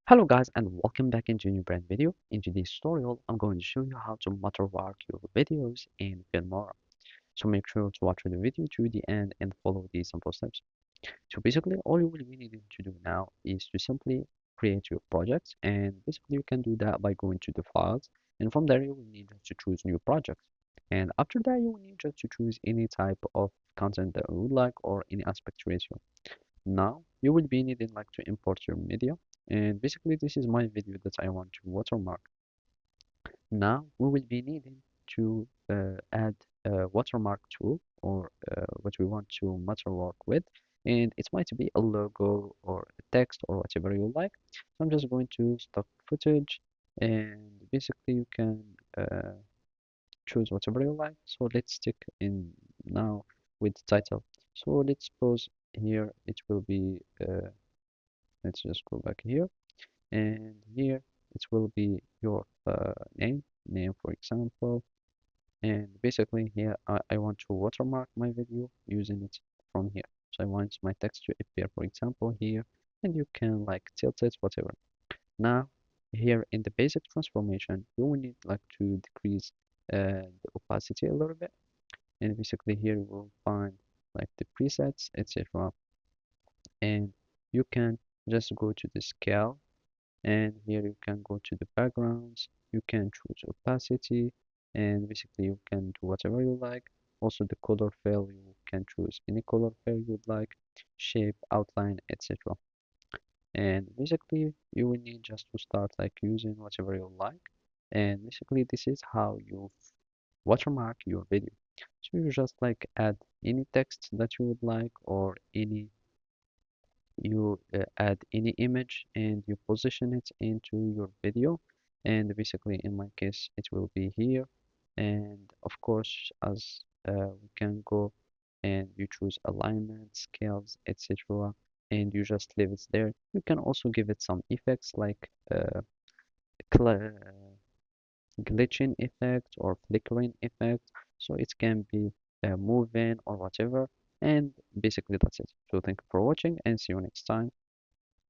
Hello guys and welcome back into a new brand video. In today's tutorial, I'm going to show you how to watermark your videos in Filmora. So make sure to watch the video to the end and follow these simple steps. So basically all you will be needing to do now is to simply create your projects, and basically you can do that by going to the files, and from there you will need to choose new projects. And after that you will need just to choose any type of content that you would like or any aspect ratio. Now you will be needing like to import your media, and basically this is my video that I want to watermark. Now we will be needing to add a watermark tool, or what we want to watermark with, and it might be a logo or a text or whatever you like. So I'm just going to stock footage, and basically you can choose whatever you like. So let's stick in now with title. So let's suppose here it will be let's just go back here, and here it will be your name for example. And basically here I want to watermark my video using it from here. So I want my text to appear for example here, and you can like tilt it whatever. Now here in the basic transformation you will need like to decrease the opacity a little bit, and basically here you will find like the presets etc, and you can just go to the scale, and here you can go to the backgrounds, you can choose opacity, and basically you can do whatever you like. Also the color fill, you can choose any color fill you'd like, shape, outline, etc. And basically you will need just to start like using whatever you like, and basically this is how you watermark your video. So you just like add any text that you would like, or any you add any image and you position it into your video, and basically in my case it will be here. And of course as we can go and you choose alignment, scales, etc, and you just leave it there. You can also give it some effects like glitching effect or flickering effect, so it can be moving or whatever. And basically that's it. So thank you for watching and see you next time.